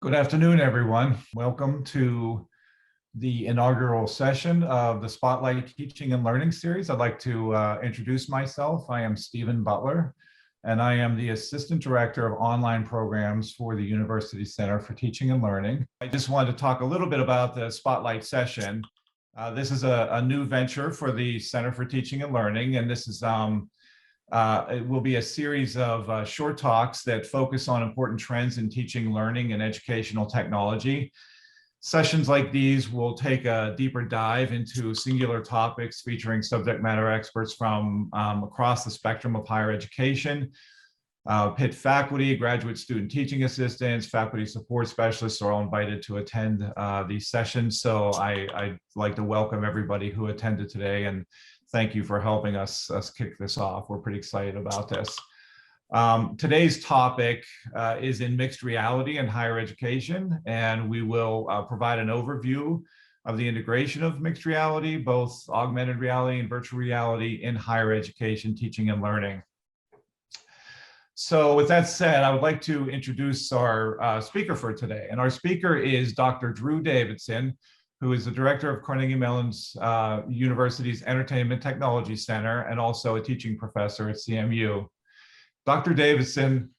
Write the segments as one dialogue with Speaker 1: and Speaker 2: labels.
Speaker 1: Good afternoon, everyone. Welcome to the inaugural session of the Spotlight Teaching and Learning series. I'd like to introduce myself. I am Stephen Butler, and I am the Assistant Director of Online Programs for the University Center for Teaching and Learning. I just wanted to talk a little bit about the Spotlight session. This is a new venture for the Center for Teaching and Learning, and this is it will be a series of short talks that focus on important trends in teaching, learning, and educational technology. Sessions like these will take a deeper dive into singular topics featuring subject matter experts from across the spectrum of higher education. PIT faculty, graduate student teaching assistants, faculty support specialists are all invited to attend these sessions. So I'd like to welcome everybody who attended today, and thank you for helping us kick this off. We're pretty excited about this. Today's topic is in mixed reality and higher education, and we will provide an overview of the integration of mixed reality, both augmented reality and virtual reality in higher education teaching and learning. So with that said, I would like to introduce our speaker for today. And our speaker is Dr. Drew Davidson, who is the director of Carnegie Mellon University's Entertainment Technology Center and also a teaching professor at CMU. Dr. Davidson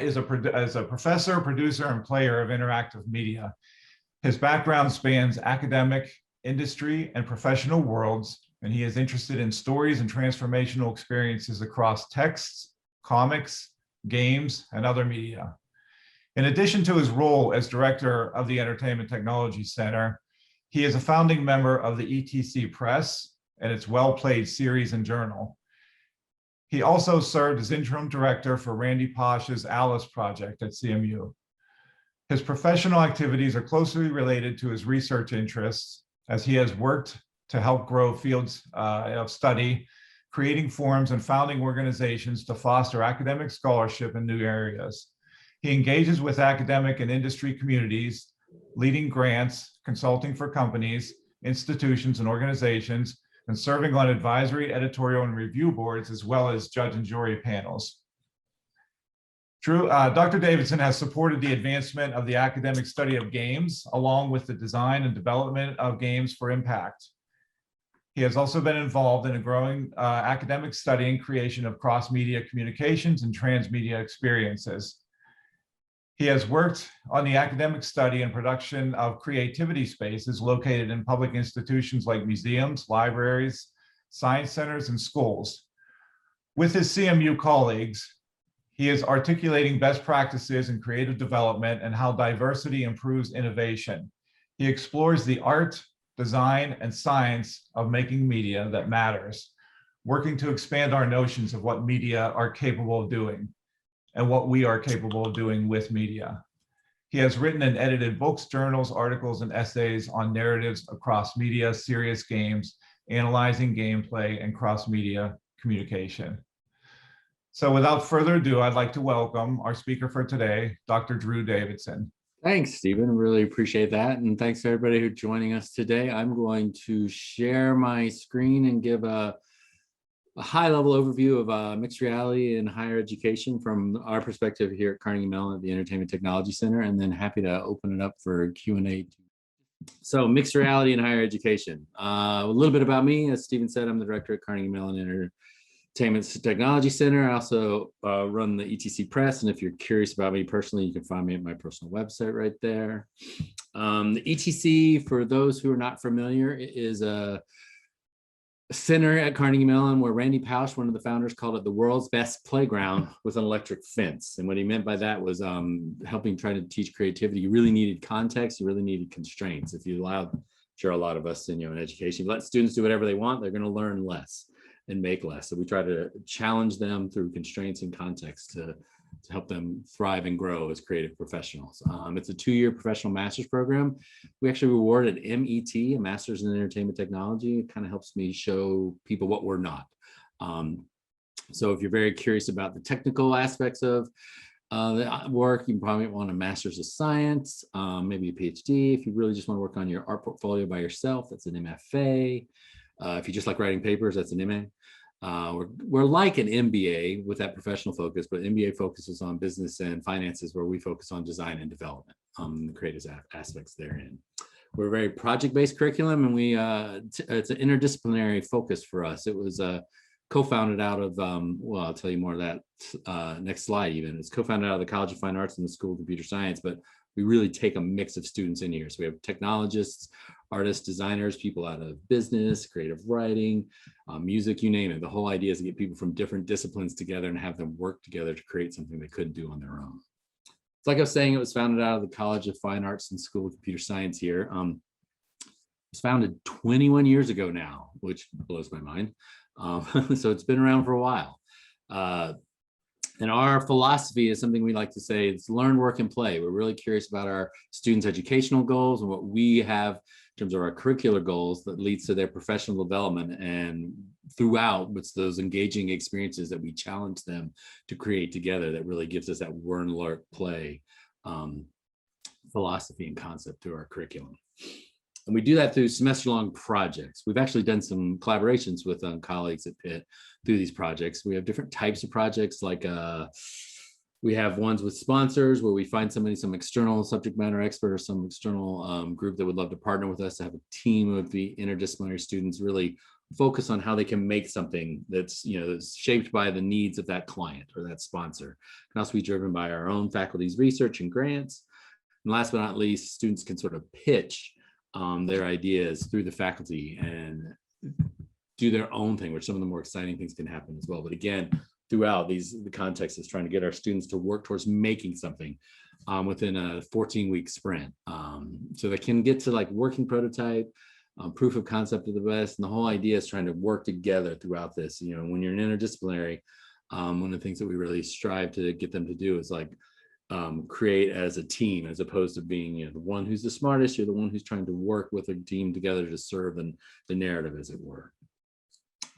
Speaker 1: is a professor, producer, and player of interactive media. His background spans academic, industry, and professional worlds, and he is interested in stories and transformational experiences across texts, comics, games, and other media. In addition to his role as director of the Entertainment Technology Center, he is a founding member of the ETC Press and its Well Played series and journal. He also served as interim director for Randy Pausch's Alice project at CMU. His professional activities are closely related to his research interests, as he has worked to help grow fields of study, creating forums and founding organizations to foster academic scholarship in new areas. He engages with academic and industry communities, leading grants, consulting for companies, institutions, and organizations, and serving on advisory, editorial, and review boards, as well as judge and jury panels. Dr. Davidson has supported the advancement of the academic study of games, along with the design and development of games for impact. He has also been involved in a growing academic study and creation of cross-media communications and transmedia experiences. He has worked on the academic study and production of creativity spaces located in public institutions like museums, libraries, science centers, and schools. With his CMU colleagues, he is articulating best practices in creative development and how diversity improves innovation. He explores the art, design, and science of making media that matters, working to expand our notions of what media are capable of doing and what we are capable of doing with media. He has written and edited books, journals, articles, and essays on narratives across media, serious games, analyzing gameplay, and cross-media communication. So without further ado, I'd like to welcome our speaker for today, Dr. Drew Davidson.
Speaker 2: Thanks, Stephen. Really appreciate that. And thanks to everybody who's joining us today. I'm going to share my screen and give a high-level overview of mixed reality in higher education from our perspective here at Carnegie Mellon at the Entertainment Technology Center, and then happy to open it up for Q&A. So mixed reality in higher education. A little bit about me. As Stephen said, I'm the director at Carnegie Mellon Entertainment Technology Center. I also run the ETC Press, and if you're curious about me personally, you can find me at my personal website right there. The ETC, for those who are not familiar, is a center at Carnegie Mellon where Randy Pausch, one of the founders, called it the world's best playground with an electric fence. And what he meant by that was helping try to teach creativity. You really needed context, you really needed constraints. If you allowed, sure, a lot of us in education, let students do whatever they want, they're going to learn less and make less. So we try to challenge them through constraints and context to help them thrive and grow as creative professionals. It's a 2-year professional master's program. We actually reward an MET, a master's in entertainment technology. It kind of helps me show people what we're not. So if you're very curious about the technical aspects of the work, you probably want a master's of science, maybe a PhD. If you really just want to work on your art portfolio by yourself, that's an MFA. If you just like writing papers, that's an MA. We're like an MBA with that professional focus, but MBA focuses on business and finances, where we focus on design and development. the creative aspects therein. We're a very project-based curriculum, and it's an interdisciplinary focus for us. It was co-founded out of, well, I'll tell you more of that next slide even. It's co-founded out of the College of Fine Arts and the School of Computer Science, but we really take a mix of students in here. So we have technologists, artists, designers, people out of business, creative writing, music, you name it. The whole idea is to get people from different disciplines together and have them work together to create something they couldn't do on their own. It's like I was saying, it was founded out of the College of Fine Arts and School of Computer Science here. It was founded 21 years ago now, which blows my mind. So it's been around for a while. And our philosophy is something we like to say, it's learn, work, and play. We're really curious about our students' educational goals and what we have in terms of our curricular goals that leads to their professional development. And throughout, it's those engaging experiences that we challenge them to create together that really gives us that learn, work, play philosophy and concept to our curriculum. And we do that through semester-long projects. We've actually done some collaborations with colleagues at Pitt through these projects. We have different types of projects, like we have ones with sponsors where we find somebody, some external subject matter expert or some external group that would love to partner with us to have a team of the interdisciplinary students really focus on how they can make something that's, that's shaped by the needs of that client or that sponsor. It can also be driven by our own faculty's research and grants. And last but not least, students can sort of pitch their ideas through the faculty and do their own thing, which some of the more exciting things can happen as well. But again, throughout the context is trying to get our students to work towards making something within a 14-week sprint. So they can get to like working prototype, proof of concept of the best. And the whole idea is trying to work together throughout this. When you're an interdisciplinary, one of the things that we really strive to get them to do is like create as a team, as opposed to being the one who's the smartest. You're the one who's trying to work with a team together to serve the narrative, as it were.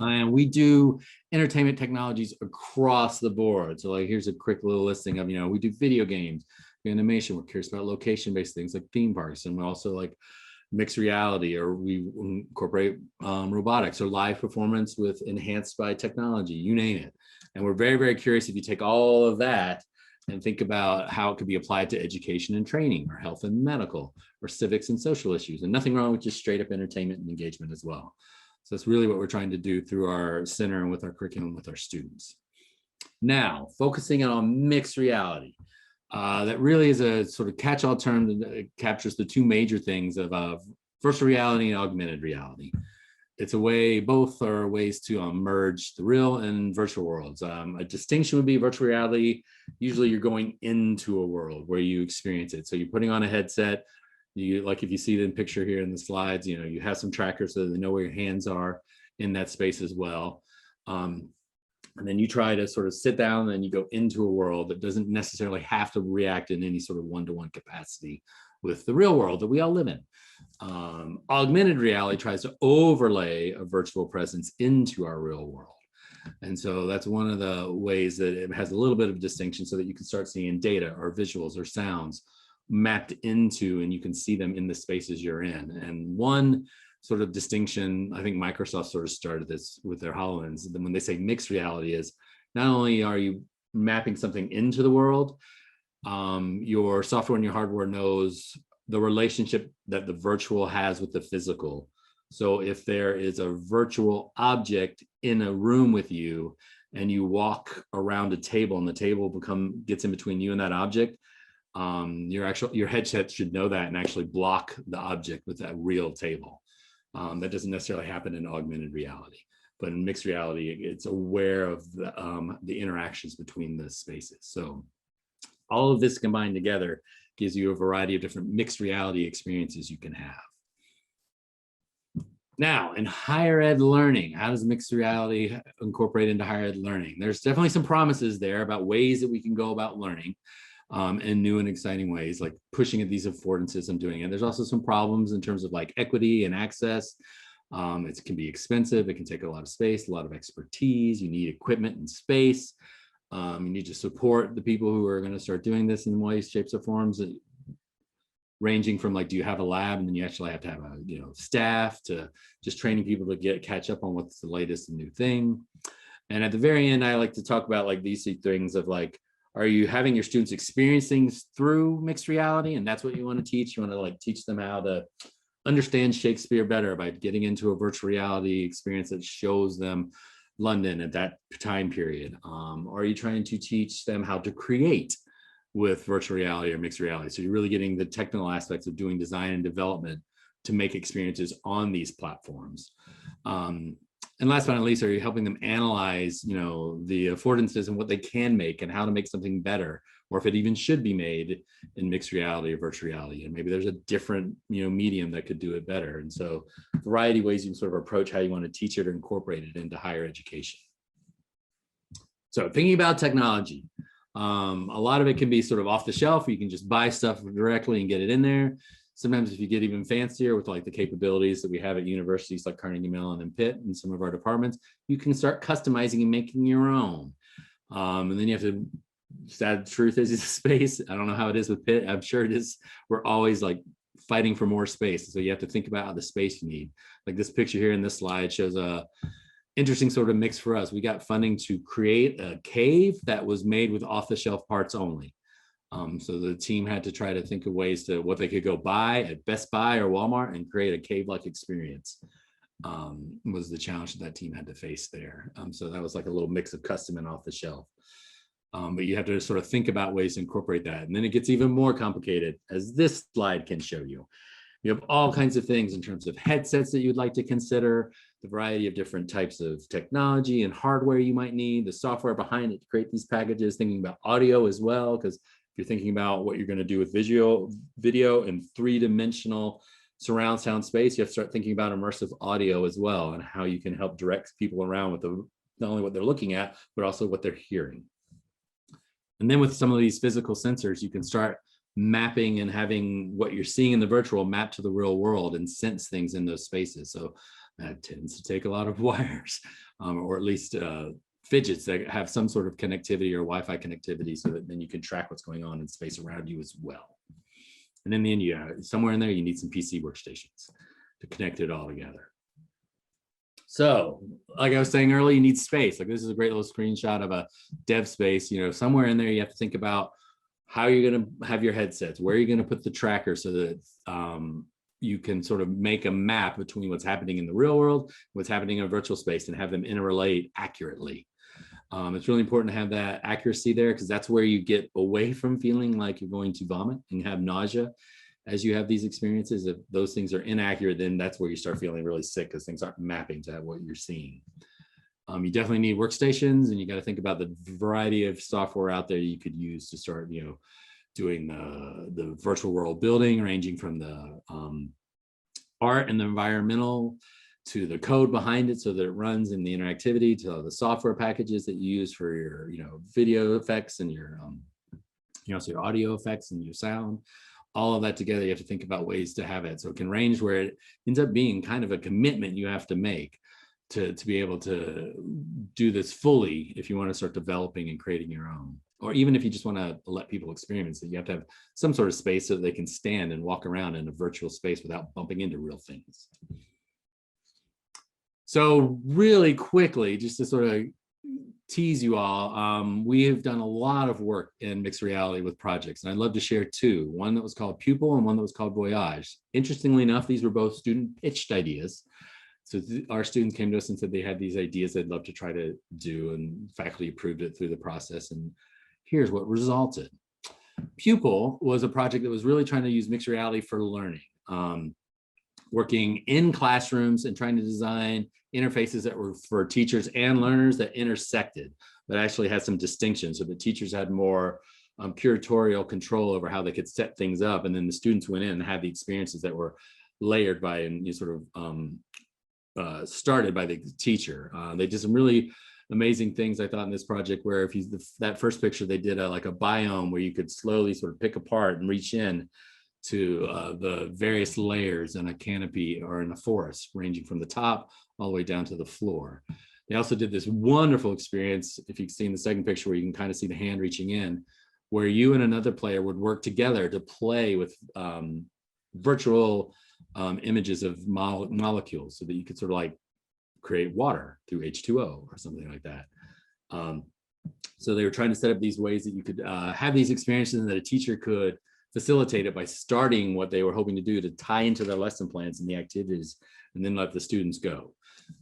Speaker 2: And we do entertainment technologies across the board. So like, here's a quick little listing of, we do video games, animation. We're curious about location-based things like theme parks. And we also like mixed reality, or we incorporate robotics or live performance with enhanced by technology, you name it. And we're very, very curious if you take all of that and think about how it could be applied to education and training, or health and medical, or civics and social issues. And nothing wrong with just straight up entertainment and engagement as well. So that's really what we're trying to do through our center and with our curriculum with our students. Now, focusing on mixed reality. That really is a sort of catch-all term that captures the two major things of virtual reality and augmented reality. It's a way, both are ways to merge the real and virtual worlds. A distinction would be virtual reality. Usually you're going into a world where you experience it. So you're putting on a headset. Like if you see the picture here in the slides, you have some trackers so they know where your hands are in that space as well. And then you try to sort of sit down and you go into a world that doesn't necessarily have to react in any sort of one-to-one capacity with the real world that we all live in. Augmented reality tries to overlay a virtual presence into our real world. And so that's one of the ways that it has a little bit of distinction, so that you can start seeing data or visuals or sounds mapped into, and you can see them in the spaces you're in. And one sort of distinction, I think Microsoft sort of started this with their HoloLens, when they say mixed reality, is not only are you mapping something into the world, your software and your hardware knows the relationship that the virtual has with the physical. So if there is a virtual object in a room with you and you walk around a table and the table gets in between you and that object, your headset should know that and actually block the object with that real table. That doesn't necessarily happen in augmented reality, but in mixed reality, it's aware of the interactions between the spaces. So all of this combined together gives you a variety of different mixed reality experiences you can have. Now, in higher ed learning, how does mixed reality incorporate into higher ed learning? There's definitely some promises there about ways that we can go about learning in new and exciting ways, like pushing at these affordances and doing it. There's also some problems in terms of like equity and access. It can be expensive. It can take a lot of space, a lot of expertise. You need equipment and space. You need to support the people who are going to start doing this in ways, shapes, or forms, ranging from like, do you have a lab, and then you actually have to have a staff, to just training people to catch up on what's the latest and new thing. And at the very end, I like to talk about like these things of like, Are you having your students experience things through mixed reality? And that's what you want to teach. You want to like teach them how to understand Shakespeare better by getting into a virtual reality experience that shows them London at that time period. Or are you trying to teach them how to create with virtual reality or mixed reality? So you're really getting the technical aspects of doing design and development to make experiences on these platforms. And last but not least, are you helping them analyze, the affordances and what they can make and how to make something better, or if it even should be made in mixed reality or virtual reality, and maybe there's a different, medium that could do it better. And so, a variety of ways you can sort of approach how you want to teach it or incorporate it into higher education. So, thinking about technology, a lot of it can be sort of off the shelf. You can just buy stuff directly and get it in there. Sometimes if you get even fancier with like the capabilities that we have at universities like Carnegie Mellon and Pitt and some of our departments, you can start customizing and making your own. And then you have to, sad truth is, it's space. I don't know how it is with Pitt. I'm sure it is. We're always like fighting for more space. So you have to think about how the space you need. Like this picture here in this slide shows a interesting sort of mix for us. We got funding to create a cave that was made with off-the-shelf parts only. So the team had to try to think of ways to what they could go buy at Best Buy or Walmart and create a cave-like experience. Was the challenge that team had to face there. So that was like a little mix of custom and off the shelf. But you have to sort of think about ways to incorporate that. And then it gets even more complicated, as this slide can show you. You have all kinds of things in terms of headsets that you'd like to consider, the variety of different types of technology and hardware you might need, the software behind it to create these packages, thinking about audio as well, because if you're thinking about what you're going to do with video in three-dimensional surround sound space, you have to start thinking about immersive audio as well and how you can help direct people around with not only what they're looking at, but also what they're hearing. And then with some of these physical sensors, you can start mapping and having what you're seeing in the virtual map to the real world and sense things in those spaces. So that tends to take a lot of wires, or at least fidgets that have some sort of connectivity or Wi-Fi connectivity, so that then you can track what's going on in space around you as well. And in the end, somewhere in there, you need some PC workstations to connect it all together. So, like I was saying earlier, you need space. Like this is a great little screenshot of a dev space. Somewhere in there, you have to think about how you're going to have your headsets, where you're going to put the tracker so that you can sort of make a map between what's happening in the real world, what's happening in a virtual space, and have them interrelate accurately. It's really important to have that accuracy there, because that's where you get away from feeling like you're going to vomit and have nausea as you have these experiences. If those things are inaccurate, then that's where you start feeling really sick, because things aren't mapping to what you're seeing. You definitely need workstations, and you got to think about the variety of software out there you could use to start, doing the virtual world building, ranging from the art and the environmental to the code behind it so that it runs in the interactivity, to the software packages that you use for your, video effects and your, so your audio effects and your sound. All of that together, you have to think about ways to have it so it can range where it ends up being kind of a commitment you have to make to be able to do this fully if you want to start developing and creating your own. Or even if you just want to let people experience it, you have to have some sort of space so that they can stand and walk around in a virtual space without bumping into real things. So really quickly, just to sort of tease you all, we have done a lot of work in mixed reality with projects, and I'd love to share two, one that was called Pupil and one that was called Voyage. Interestingly enough, these were both student pitched ideas. So our students came to us and said they had these ideas they'd love to try to do, and faculty approved it through the process, and here's what resulted. Pupil was a project that was really trying to use mixed reality for learning, working in classrooms and trying to design interfaces that were for teachers and learners that intersected, but actually had some distinction, so the teachers had more curatorial control over how they could set things up, and then the students went in and had the experiences that were layered by and started by the teacher. They did some really amazing things, I thought, in this project, where if that first picture, they did like a biome where you could slowly sort of pick apart and reach in to the various layers in a canopy or in a forest, ranging from the top all the way down to the floor. They also did this wonderful experience, if you've seen the second picture, where you can kind of see the hand reaching in, where you and another player would work together to play with virtual images of molecules, so that you could sort of like create water through H2O or something like that. So they were trying to set up these ways that you could have these experiences and that a teacher could facilitate it by starting what they were hoping to do to tie into their lesson plans and the activities, and then let the students go.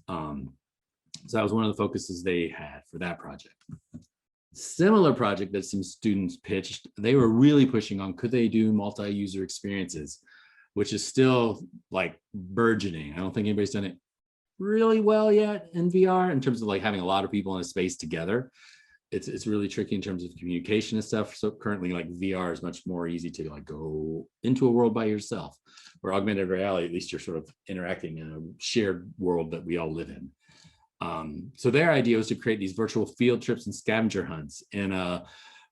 Speaker 2: So that was one of the focuses they had for that project. Similar project that some students pitched, they were really pushing on, could they do multi-user experiences, which is still like burgeoning. I don't think anybody's done it really well yet in VR in terms of like having a lot of people in a space together. It's really tricky in terms of communication and stuff. So currently like VR is much more easy to like go into a world by yourself, where augmented reality, at least you're sort of interacting in a shared world that we all live in. So their idea was to create these virtual field trips and scavenger hunts in a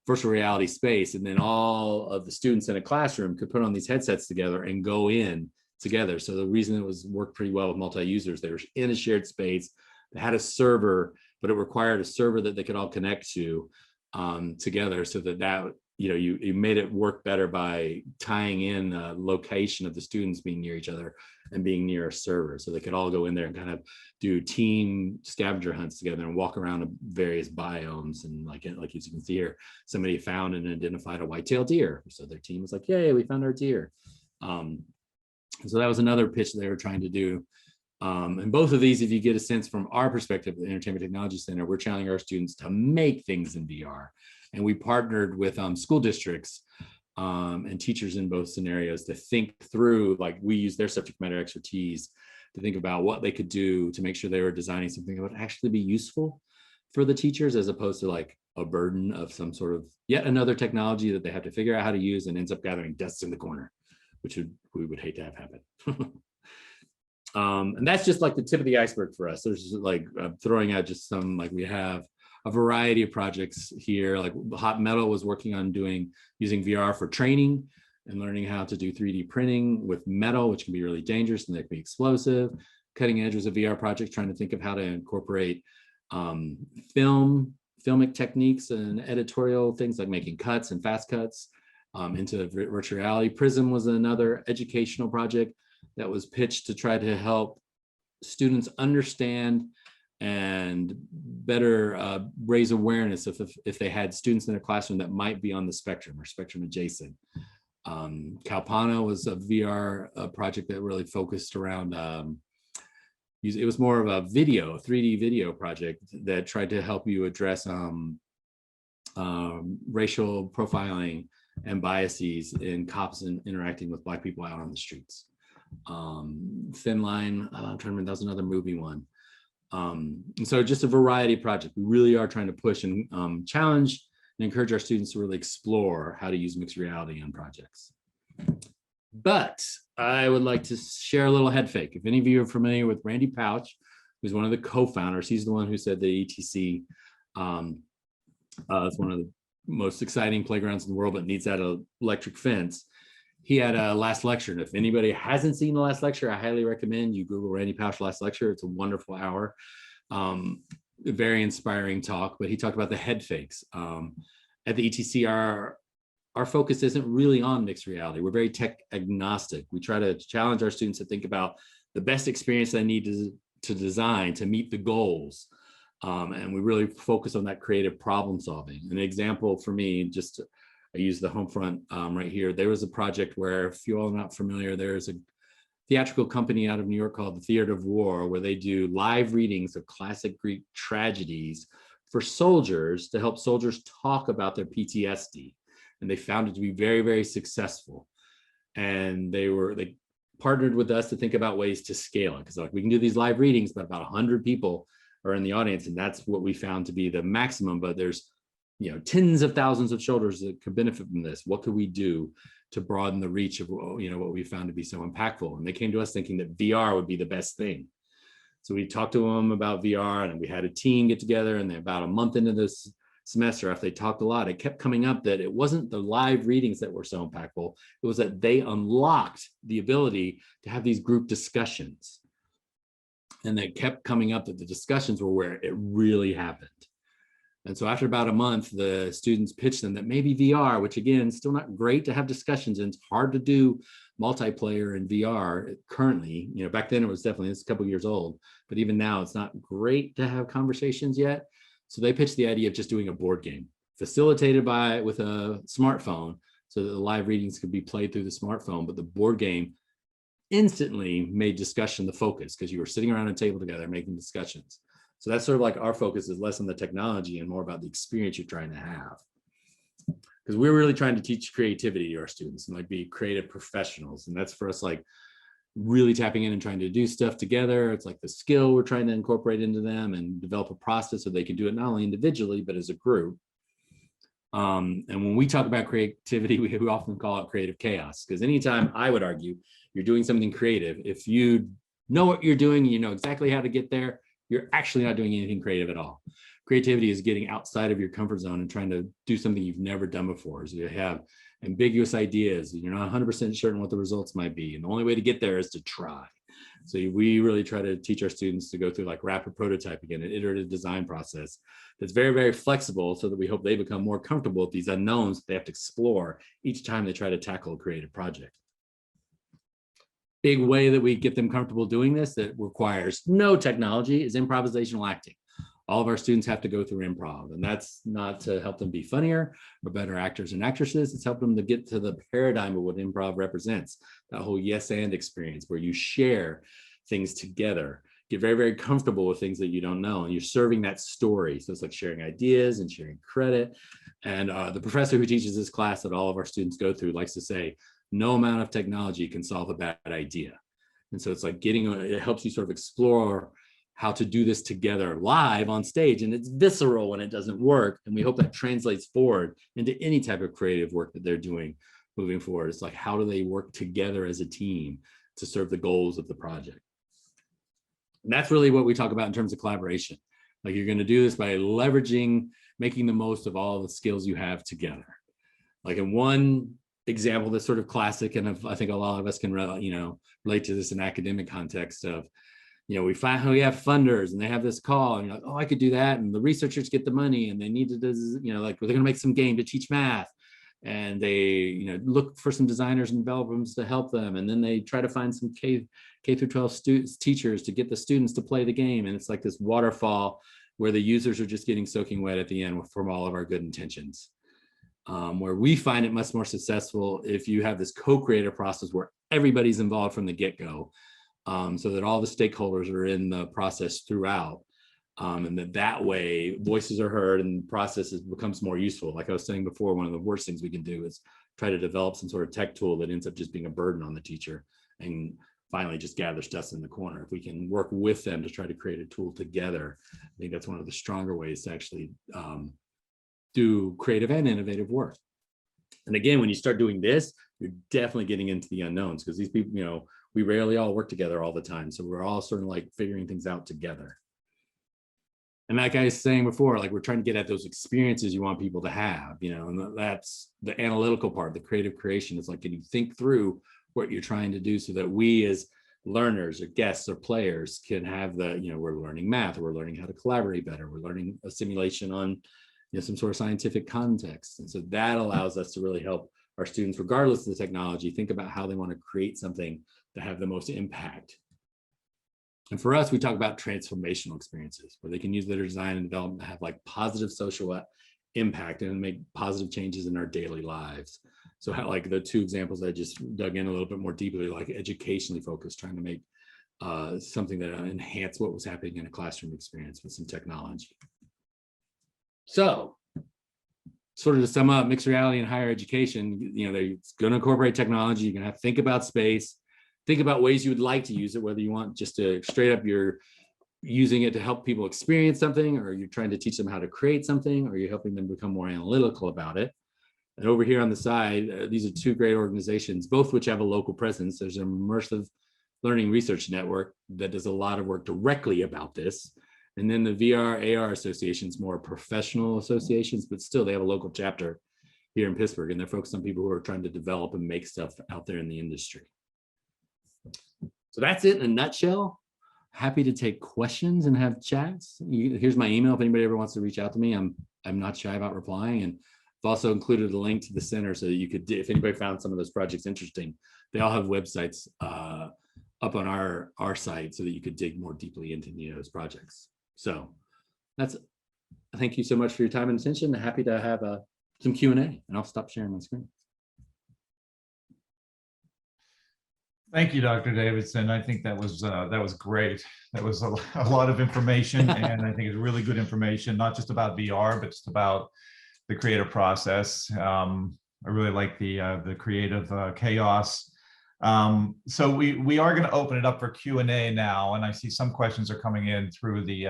Speaker 2: virtual reality space. And then all of the students in a classroom could put on these headsets together and go in together. So the reason it was worked pretty well with multi-users, they were in a shared space, they had a server, but it required a server that they could all connect to together, so that you made it work better by tying in a location of the students being near each other and being near a server, so they could all go in there and kind of do team scavenger hunts together and walk around various biomes. And like as you can see here, somebody found and identified a white-tailed deer, so their team was like, yay, we found our deer. So that was another pitch they were trying to do. And both of these, if you get a sense from our perspective, the Entertainment Technology Center, we're challenging our students to make things in VR. And we partnered with school districts and teachers in both scenarios to think through, like we use their subject matter expertise to think about what they could do to make sure they were designing something that would actually be useful for the teachers, as opposed to like a burden of some sort of yet another technology that they have to figure out how to use and ends up gathering dust in the corner, which we would hate to have happen. And that's just like the tip of the iceberg for us. There's like throwing out just some, like we have a variety of projects here. Like Hot Metal was working on using VR for training and learning how to do 3D printing with metal, which can be really dangerous and they can be explosive. Cutting Edge was a VR project trying to think of how to incorporate filmic techniques and editorial things like making cuts and fast cuts into virtual reality. Prism was another educational project that was pitched to try to help students understand and better raise awareness if they had students in their classroom that might be on the spectrum or spectrum adjacent. Kalpana was a VR project that really focused around, it was more of a 3D video project that tried to help you address racial profiling and biases in cops and interacting with Black people out on the streets. Thin Line, I'm trying to remember, that was another movie one. And so just a variety of projects. We really are trying to push and challenge and encourage our students to really explore how to use mixed reality on projects. But I would like to share a little head fake. If any of you are familiar with Randy Pouch, who's one of the co-founders, he's the one who said the ETC is one of the most exciting playgrounds in the world, but needs that electric fence. He had a last lecture, and if anybody hasn't seen the last lecture, I highly recommend you Google Randy Pouch last lecture. It's a wonderful hour, very inspiring talk. But he talked about the head fakes. At the ETC, our focus isn't really on mixed reality. We're very tech agnostic. We try to challenge our students to think about the best experience they need to design to meet the goals. And we really focus on that creative problem solving. An example for me, I use the home front right here. There was a project where, if you all are not familiar, there's a theatrical company out of New York called the Theater of War, where they do live readings of classic Greek tragedies for soldiers to help soldiers talk about their PTSD. And they found it to be very, very successful. And they partnered with us to think about ways to scale it. Because like we can do these live readings, but about 100 people are in the audience. And that's what we found to be the maximum. But there's tens of thousands of shoulders that could benefit from this. What could we do to broaden the reach of what we found to be so impactful? And they came to us thinking that VR would be the best thing. So we talked to them about VR, and we had a team get together, and about a month into this semester, after they talked a lot, it kept coming up that it wasn't the live readings that were so impactful. It was that they unlocked the ability to have these group discussions. And they kept coming up that the discussions were where it really happened. And so after about a month, the students pitched them that maybe VR, which again, still not great to have discussions, and it's hard to do multiplayer in VR currently. Back then it was definitely, it's a couple years old, but even now it's not great to have conversations yet. So they pitched the idea of just doing a board game facilitated with a smartphone so that the live readings could be played through the smartphone, but the board game instantly made discussion the focus because you were sitting around a table together making discussions. So that's sort of like our focus is less on the technology and more about the experience you're trying to have. Because we're really trying to teach creativity to our students and like be creative professionals. And that's for us like really tapping in and trying to do stuff together. It's like the skill we're trying to incorporate into them and develop a process so they can do it not only individually, but as a group. And when we talk about creativity, we often call it creative chaos, because anytime I would argue you're doing something creative, if you know what you're doing, you know exactly how to get there, you're actually not doing anything creative at all. Creativity is getting outside of your comfort zone and trying to do something you've never done before. So you have ambiguous ideas, and you're not 100% certain what the results might be. And the only way to get there is to try. So we really try to teach our students to go through like rapid prototyping and an iterative design process that's very, very flexible so that we hope they become more comfortable with these unknowns that they have to explore each time they try to tackle a creative project. Big way that we get them comfortable doing this that requires no technology is improvisational acting. All of our students have to go through improv, and that's not to help them be funnier or better actors and actresses. It's helping them to get to the paradigm of what improv represents, that whole yes and experience where you share things together, get very, very comfortable with things that you don't know, and you're serving that story. So it's like sharing ideas and sharing credit. And the professor who teaches this class that all of our students go through likes to say, no amount of technology can solve a bad idea. And so it's like it helps you sort of explore how to do this together live on stage, and it's visceral when it doesn't work. And we hope that translates forward into any type of creative work that they're doing moving forward. It's like, how do they work together as a team to serve the goals of the project? And that's really what we talk about in terms of collaboration. Like, you're going to do this by leveraging, making the most of all the skills you have together. Like in one example that's sort of classic, and I think a lot of us can relate to this in academic context of, we find how we have funders and they have this call and you're like, oh, I could do that. And the researchers get the money and they need to, like, they're going to make some game to teach math. And they, look for some designers and developers to help them. And then they try to find some K through 12 teachers to get the students to play the game. And it's like this waterfall where the users are just getting soaking wet at the end from all of our good intentions. Where we find it much more successful if you have this co-creative process where everybody's involved from the get-go. So that all the stakeholders are in the process throughout, and that way voices are heard and the process becomes more useful. Like I was saying before, one of the worst things we can do is try to develop some sort of tech tool that ends up just being a burden on the teacher and finally just gathers dust in the corner. If we can work with them to try to create a tool together, I think that's one of the stronger ways to actually do creative and innovative work. And again, when you start doing this, you're definitely getting into the unknowns, because these people, we rarely all work together all the time. So we're all sort of like figuring things out together. And like I was saying before, like, we're trying to get at those experiences you want people to have, and that's the analytical part. The creative creation is like, can you think through what you're trying to do so that we as learners or guests or players can have we're learning math, or we're learning how to collaborate better. We're learning a simulation on some sort of scientific context. And so that allows us to really help our students, regardless of the technology, think about how they want to create something to have the most impact. And for us, we talk about transformational experiences where they can use their design and development to have like positive social impact and make positive changes in our daily lives. So how, like the two examples I just dug in a little bit more deeply, like educationally focused, trying to make something that enhance what was happening in a classroom experience with some technology. So sort of to sum up, mixed reality in higher education, they're going to incorporate technology. You're going to have to think about space, think about ways you would like to use it, whether you want just to straight up you're using it to help people experience something, or you're trying to teach them how to create something, or you're helping them become more analytical about it. And over here on the side, these are two great organizations, both which have a local presence. There's an Immersive Learning Research Network that does a lot of work directly about this. And then the VR AR associations, more professional associations, but still they have a local chapter here in Pittsburgh, and they're focused on people who are trying to develop and make stuff out there in the industry. So that's it in a nutshell. Happy to take questions and have chats. Here's my email if anybody ever wants to reach out to me. I'm not shy about replying, and I've also included a link to the center so that you could, if anybody found some of those projects interesting, they all have websites up on our site so that you could dig more deeply into those projects. So that's thank you so much for your time and attention. Happy to have some Q&A, and I'll stop sharing my screen.
Speaker 1: Thank you, Dr. Davidson. I think that was great. That was a lot of information, and I think it's really good information, not just about VR, but just about the creative process. I really like the creative chaos. So we are going to open it up for Q&A now, and I see some questions are coming in through the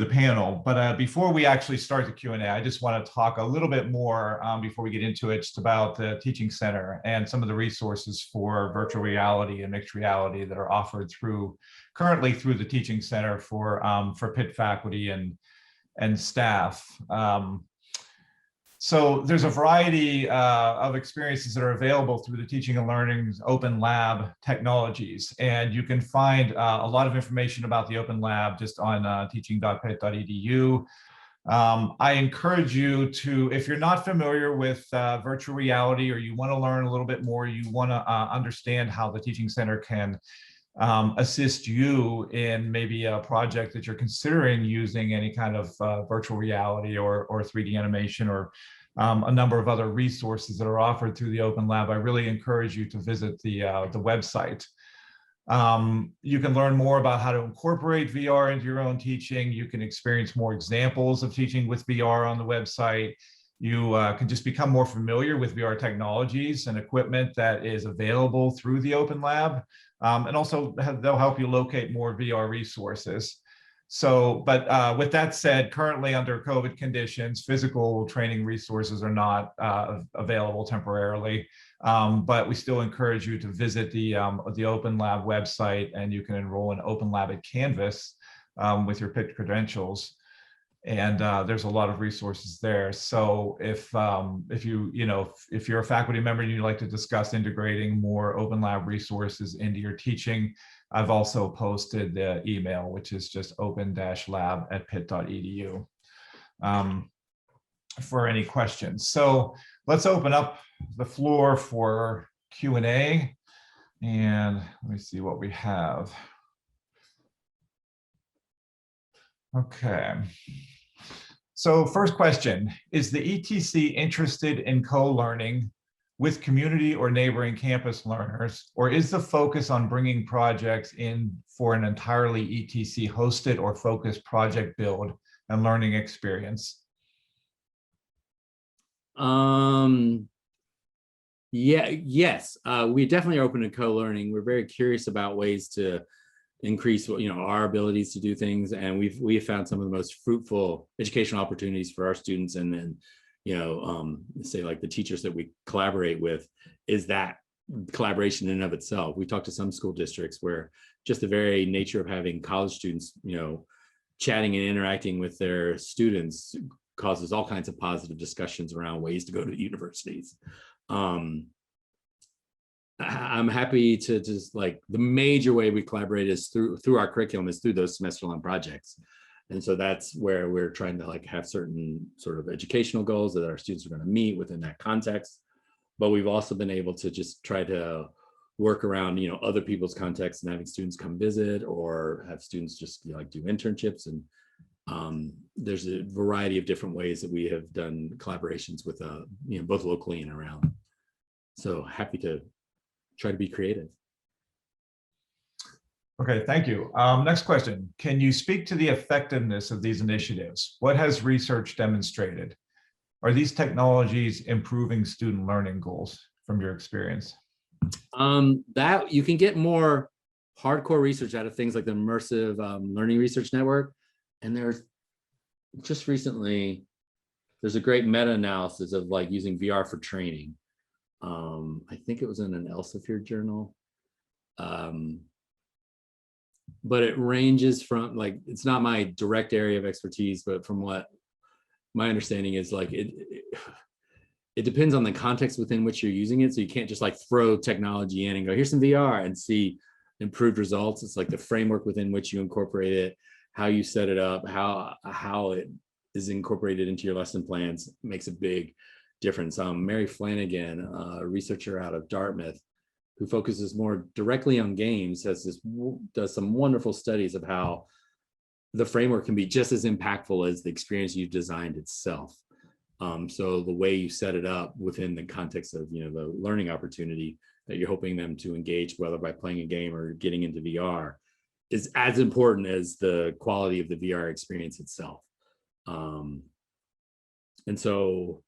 Speaker 1: panel. But before we actually start the Q&A, I just want to talk a little bit more before we get into it, just about the Teaching Center and some of the resources for virtual reality and mixed reality that are offered currently through the Teaching Center for Pitt faculty and staff. So there's a variety of experiences that are available through the Teaching and Learning's Open Lab technologies. And you can find a lot of information about the Open Lab just on teaching.pitt.edu. I encourage you to, if you're not familiar with virtual reality, or you want to learn a little bit more, you want to understand how the Teaching Center can assist you in maybe a project that you're considering using any kind of virtual reality or 3D animation, or a number of other resources that are offered through the Open Lab, I really encourage you to visit the website. You can learn more about how to incorporate VR into your own teaching. You can experience more examples of teaching with VR on the website. You can just become more familiar with VR technologies and equipment that is available through the Open Lab. And also they'll help you locate more VR resources. So, but with that said, currently under COVID conditions, physical training resources are not available temporarily. But we still encourage you to visit the Open Lab website, and you can enroll in Open Lab at Canvas with your Pitt credentials. And there's a lot of resources there. So if you're a faculty member and you'd like to discuss integrating more Open Lab resources into your teaching, I've also posted the email, which is just open-lab@pitt.edu for any questions. So let's open up the floor for Q&A. And let me see what we have. Okay. So first question, is the ETC interested in co-learning with community or neighboring campus learners, or is the focus on bringing projects in for an entirely ETC hosted or focused project build and learning experience?
Speaker 2: Yes, we definitely are open to co-learning. We're very curious about ways to increase, our abilities to do things, and we've found some of the most fruitful educational opportunities for our students, and then say like the teachers that we collaborate with, is that collaboration in and of itself. We talked to some school districts where just the very nature of having college students, chatting and interacting with their students causes all kinds of positive discussions around ways to go to universities. I'm happy to just, like, the major way we collaborate is through our curriculum, is through those semester-long projects. And so that's where we're trying to have certain sort of educational goals that our students are going to meet within that context. But we've also been able to just try to work around, other people's contexts, and having students come visit, or have students just do internships. And there's a variety of different ways that we have done collaborations with, both locally and around. So happy to try to be creative.
Speaker 1: Okay, thank you. Next question. Can you speak to the effectiveness of these initiatives? What has research demonstrated? Are these technologies improving student learning goals from your experience?
Speaker 2: That you can get more hardcore research out of things like the Immersive Learning Research Network. And there's just recently, there's a great meta-analysis of using VR for training. I think it was in an Elsevier journal. But it ranges from, it's not my direct area of expertise, but from what my understanding is, it depends on the context within which you're using it. So you can't just throw technology in and go, here's some VR, and see improved results. It's the framework within which you incorporate it, how you set it up, how it is incorporated into your lesson plans makes a big difference. Mary Flanagan, a researcher out of Dartmouth, who focuses more directly on games, does some wonderful studies of how the framework can be just as impactful as the experience you've designed itself. So the way you set it up within the context of, you know, the learning opportunity that you're hoping them to engage, whether by playing a game or getting into VR, is as important as the quality of the VR experience itself. And so,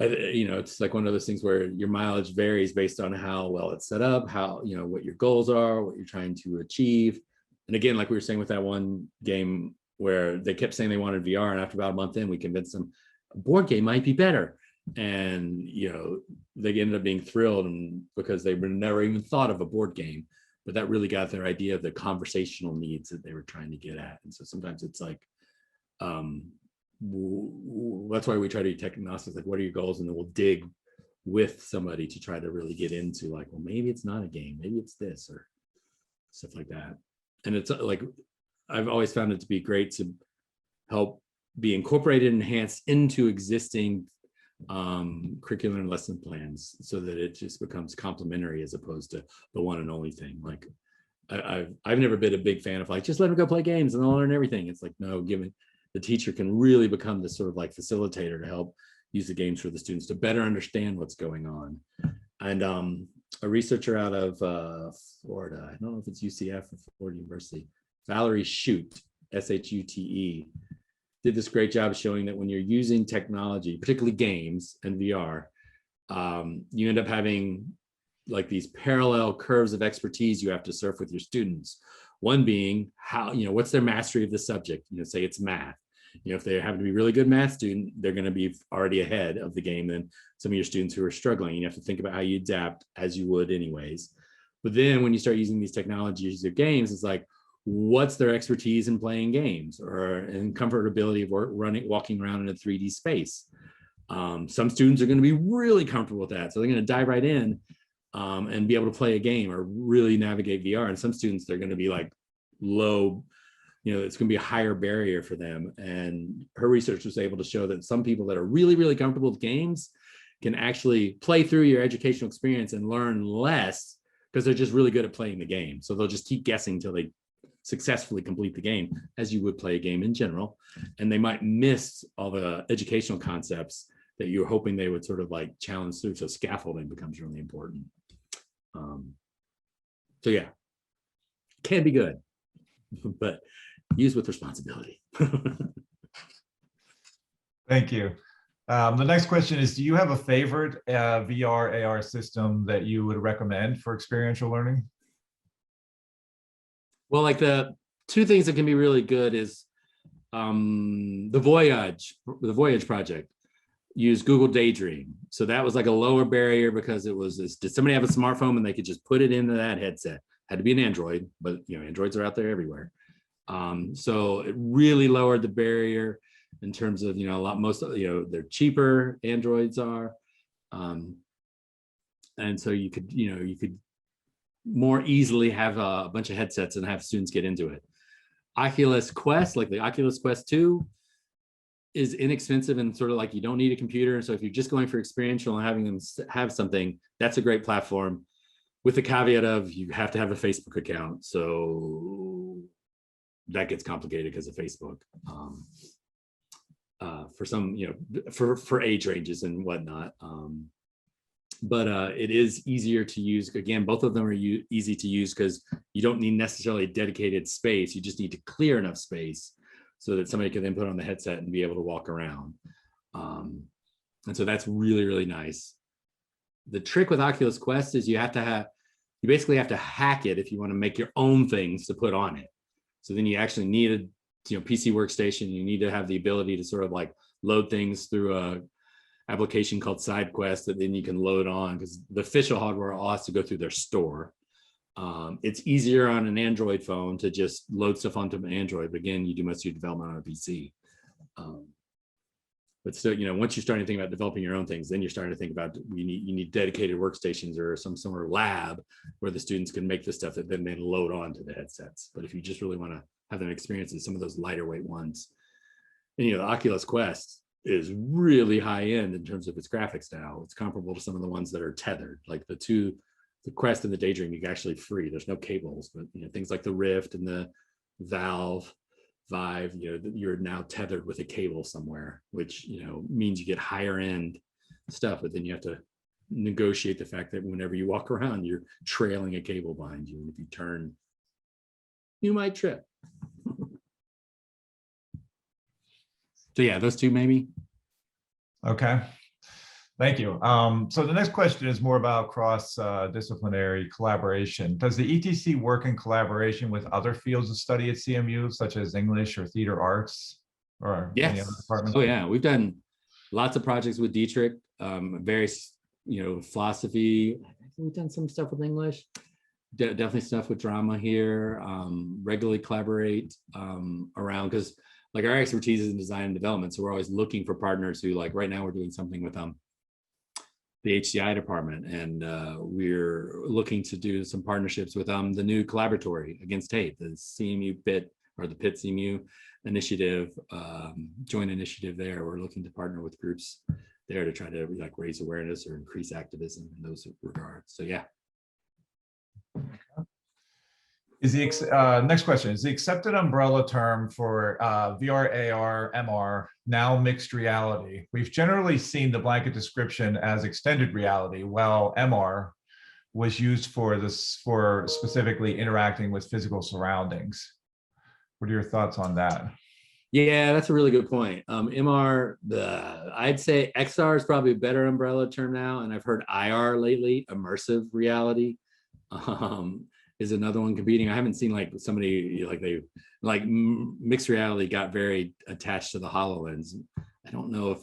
Speaker 2: you know, it's like one of those things where your mileage varies based on how well it's set up, how, you know, what your goals are, what you're trying to achieve. And again, like we were saying with that one game where they kept saying they wanted VR, and after about a month in, we convinced them a board game might be better. And, you know, they ended up being thrilled, and because they never even thought of a board game, but that really got their idea of the conversational needs that they were trying to get at. And so sometimes it's like, that's why we try to be tech agnostic, like what are your goals, and then we'll dig with somebody to try to really get into like, well, maybe it's not a game, maybe it's this, or stuff like that. And it's like, I've always found it to be great to help be incorporated and enhanced into existing curriculum and lesson plans, so that it just becomes complementary as opposed to the one and only thing. Like I've never been a big fan of like, just let them go play games and they'll learn everything. It's like, no, given the teacher can really become this sort of like facilitator to help use the games for the students to better understand what's going on. And a researcher out of Florida, I don't know if it's UCF or Florida University, Valerie Shute, S-H-U-T-E, did this great job of showing that when you're using technology, particularly games and VR, you end up having like these parallel curves of expertise you have to surf with your students. One being how, you know, what's their mastery of the subject? You know, say it's math. You know, if they happen to be a really good math student, they're going to be already ahead of the game than some of your students who are struggling. You have to think about how you adapt as you would anyways. But then when you start using these technologies or games, it's like, what's their expertise in playing games or in comfortability of walking around in a 3D space? Some students are going to be really comfortable with that. So they're going to dive right in and be able to play a game or really navigate VR. And some students, they're going to be like low, you know, it's going to be a higher barrier for them. And her research was able to show that some people that are really, really comfortable with games can actually play through your educational experience and learn less because they're just really good at playing the game. So they'll just keep guessing until they successfully complete the game, as you would play a game in general. And they might miss all the educational concepts that you're hoping they would sort of like challenge through. So scaffolding becomes really important. So yeah, can be good, but use with responsibility.
Speaker 1: Thank you. The next question is, do you have a favorite VR AR system that you would recommend for experiential learning?
Speaker 2: Well, like the two things that can be really good is the Voyage project used Google Daydream. So that was like a lower barrier because it was this, did somebody have a smartphone and they could just put it into that headset? Had to be an Android, but you know, Androids are out there everywhere. So it really lowered the barrier in terms of, you know, they're cheaper, Androids are. And so you could more easily have a bunch of headsets and have students get into it. Oculus Quest, like the Oculus Quest 2, is inexpensive and sort of like you don't need a computer. So if you're just going for experiential and having them have something, that's a great platform, with the caveat of you have to have a Facebook account. So that gets complicated because of Facebook. For some, you know, for age ranges and whatnot. But it is easier to use. Again, both of them are easy to use because you don't need necessarily dedicated space. You just need to clear enough space so that somebody can then put on the headset and be able to walk around. And so that's really, really nice. The trick with Oculus Quest is you basically have to hack it if you want to make your own things to put on it. So then you actually need a PC workstation. You need to have the ability to sort of like load things through a application called SideQuest that then you can load on, because the official hardware all has to go through their store. It's easier on an Android phone to just load stuff onto an Android, but again, you do most of your development on a PC. But still, you know, once you're starting to think about developing your own things, then you're starting to think about you need dedicated workstations or some sort of lab where the students can make the stuff that then they load onto the headsets. But if you just really want to have them experience some of those lighter weight ones, and you know, the Oculus Quest is really high end in terms of its graphics now. It's comparable to some of the ones that are tethered, like the Quest and the Daydream, you can actually free. There's no cables, but you know, things like the Rift and the Valve Vive, you're now tethered with a cable somewhere, which means you get higher end stuff, but then you have to negotiate the fact that whenever you walk around, you're trailing a cable behind you, and if you turn, you might trip. So yeah, those two maybe.
Speaker 1: Okay. Thank you. So the next question is more about cross-disciplinary collaboration. Does the ETC work in collaboration with other fields of study at CMU, such as English or theater arts, or any other department?
Speaker 2: Oh yeah, we've done lots of projects with Dietrich, various, philosophy. We've done some stuff with English, definitely stuff with drama here. Regularly collaborate around, because like our expertise is in design and development, so we're always looking for partners who, like right now we're doing something with the HCI department, and we're looking to do some partnerships with the new collaboratory against hate, the CMU PIT, or the PIT CMU initiative, joint initiative there. We're looking to partner with groups there to try to like raise awareness or increase activism in those regards. So yeah.
Speaker 1: Is the next question, is the accepted umbrella term for VR, AR, MR now mixed reality? We've generally seen the blanket description as extended reality, while MR was used for specifically interacting with physical surroundings. What are your thoughts on that?
Speaker 2: Yeah, that's a really good point. MR, I'd say XR is probably a better umbrella term now, and I've heard IR lately, immersive reality. Is another one competing. I haven't seen like somebody like mixed reality got very attached to the HoloLens. I don't know if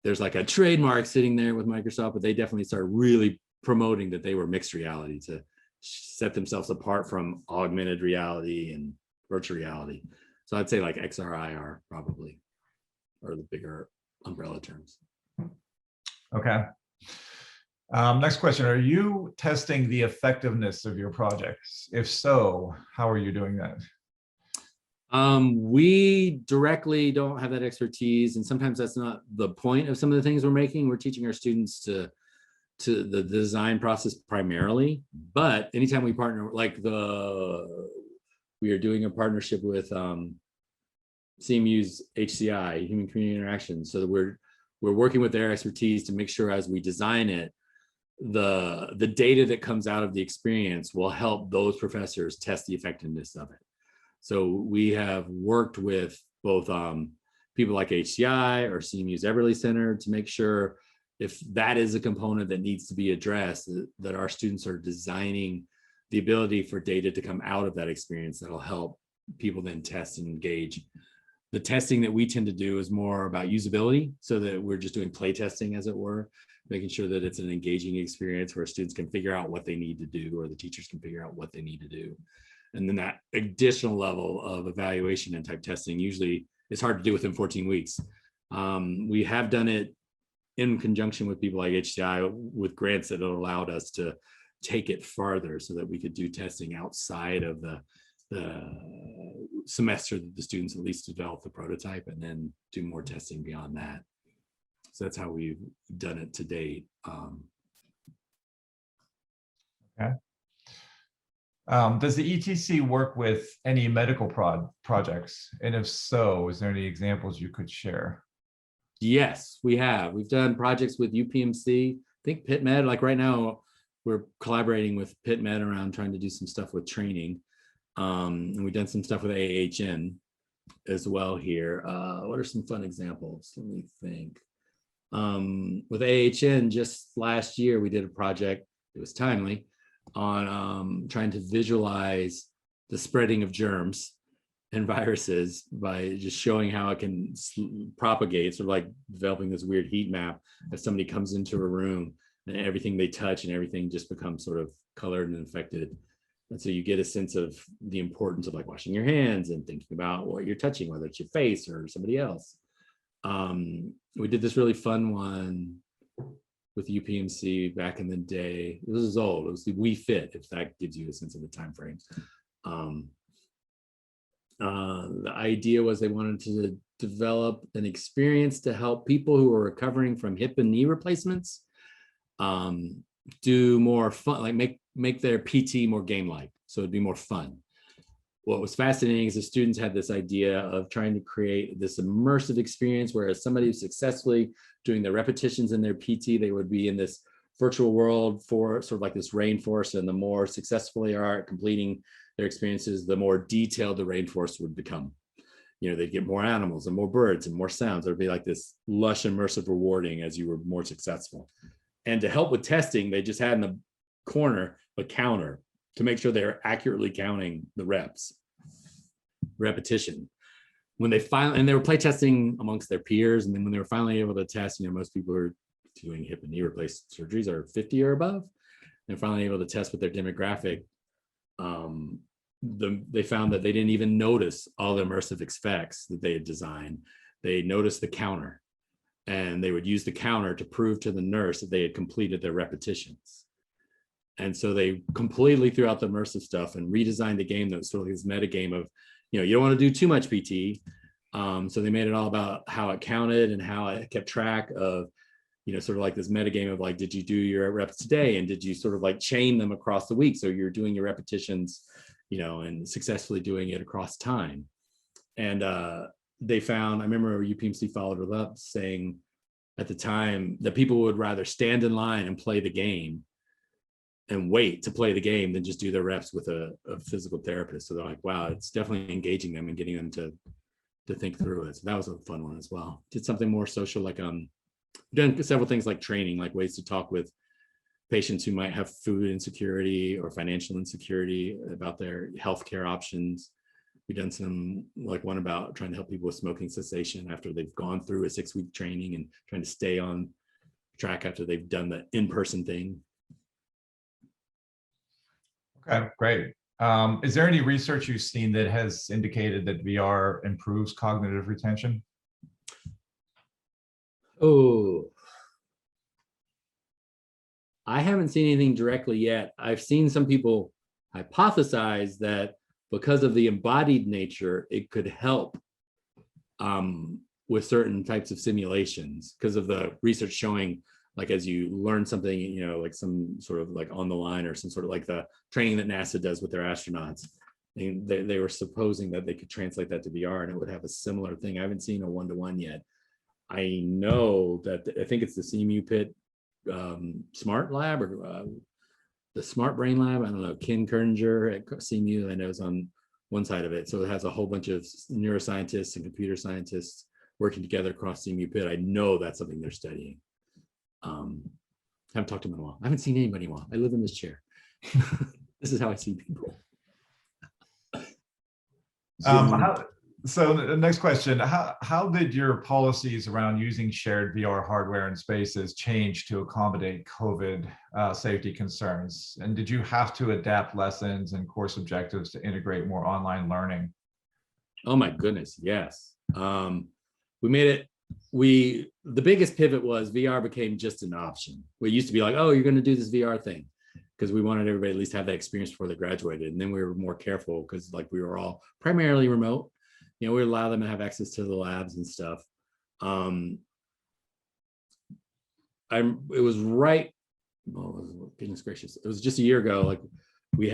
Speaker 2: there's like a trademark sitting there with Microsoft, but they definitely started really promoting that they were mixed reality to set themselves apart from augmented reality and virtual reality. So I'd say like XR, IR probably are the bigger umbrella terms.
Speaker 1: Okay. Next question, are you testing the effectiveness of your projects? If so, how are you doing that?
Speaker 2: We directly don't have that expertise, and sometimes that's not the point of some of the things we're making. We're teaching our students to the design process primarily, but anytime we partner, like we are doing a partnership with CMU's HCI, Human Community Interaction, so that we're working with their expertise to make sure as we design it, the data that comes out of the experience will help those professors test the effectiveness of it. So we have worked with both people like HCI or CMU's Everly Center to make sure if that is a component that needs to be addressed, that our students are designing the ability for data to come out of that experience that'll help people then test and engage. The testing that we tend to do is more about usability, so that we're just doing play testing, as it were, making sure that it's an engaging experience where students can figure out what they need to do, or the teachers can figure out what they need to do. And then that additional level of evaluation and type testing usually is hard to do within 14 weeks. We have done it in conjunction with people like HCI with grants that allowed us to take it farther, so that we could do testing outside of the semester that the students at least develop the prototype, and then do more testing beyond that. So that's how we've done it to date.
Speaker 1: Okay. Does the ETC work with any medical projects? And if so, is there any examples you could share?
Speaker 2: Yes, we have. We've done projects with UPMC, I think PitMed, like right now, we're collaborating with PitMed around trying to do some stuff with training. And we've done some stuff with AHN as well here. What are some fun examples? Let me think. With AHN, just last year, we did a project, it was timely, on trying to visualize the spreading of germs and viruses by just showing how it can propagate, sort of like developing this weird heat map as somebody comes into a room and everything they touch and everything just becomes sort of colored and infected. And so you get a sense of the importance of like washing your hands and thinking about what you're touching, whether it's your face or somebody else. We did this really fun one with UPMC back in the day. This is old. It was the We Fit, if that gives you a sense of the time frame. The idea was they wanted to develop an experience to help people who are recovering from hip and knee replacements do more fun, like make their PT more game-like, so it'd be more fun. what was fascinating is the students had this idea of trying to create this immersive experience, whereas somebody who's successfully doing their repetitions in their PT, they would be in this virtual world for sort of like this rainforest, and the more successful they are at completing their experiences, the more detailed the rainforest would become. You know, they'd get more animals and more birds and more sounds. It would be like this lush, immersive rewarding as you were more successful. And to help with testing, they just had in the corner a counter to make sure they're accurately counting the repetition. When they finally, and they were play testing amongst their peers, and then when they were finally able to test, you know, most people are doing hip and knee replacement surgeries are 50 or above. They're finally able to test with their demographic. They found that they didn't even notice all the immersive effects that they had designed. They noticed the counter, and they would use the counter to prove to the nurse that they had completed their repetitions. And so they completely threw out the immersive stuff and redesigned the game that was sort of this meta game of, you know, you don't want to do too much PT. So they made it all about how it counted and how it kept track of, you know, sort of like this meta game of like, did you do your reps today? And did you sort of like chain them across the week? So you're doing your repetitions, you know, and successfully doing it across time. And they found, I remember UPMC followed it up saying at the time that people would rather stand in line and play the game and wait to play the game than just do their reps with a physical therapist. So they're like, wow, it's definitely engaging them and getting them to think through it. So that was a fun one as well. Did something more social, like done several things like training, like ways to talk with patients who might have food insecurity or financial insecurity about their healthcare options. We've done some, like one about trying to help people with smoking cessation after they've gone through a 6-week training and trying to stay on track after they've done the in-person thing.
Speaker 1: Okay, great. Is there any research you've seen that has indicated that VR improves cognitive retention?
Speaker 2: Oh, I haven't seen anything directly yet. I've seen some people hypothesize that because of the embodied nature, it could help with certain types of simulations because of the research showing, like as you learn something, you know, like some sort of like on the line or some sort of like the training that NASA does with their astronauts. They were supposing that they could translate that to VR and it would have a similar thing. I haven't seen a one-to-one yet. I know that I think it's the CMU Pitt Smart Lab or the Smart Brain Lab. I don't know, Ken Kerninger at CMU, I know is on one side of it. So it has a whole bunch of neuroscientists and computer scientists working together across CMU Pitt. I know that's something they're studying. Haven't talked to them in a while. I haven't seen anybody in a while. I live in this chair. This is how I see people.
Speaker 1: So the next question, how did your policies around using shared VR hardware in spaces change to accommodate COVID safety concerns? And did you have to adapt lessons and course objectives to integrate more online learning?
Speaker 2: Oh my goodness, yes. We made it, the biggest pivot was VR became just an option. We used to be like, oh, you're gonna do this VR thing, because we wanted everybody at least to have that experience before they graduated. And then we were more careful because like we were all primarily remote. You know, we allow them to have access to the labs and stuff. It was right, oh, goodness gracious. It was just a year ago, like we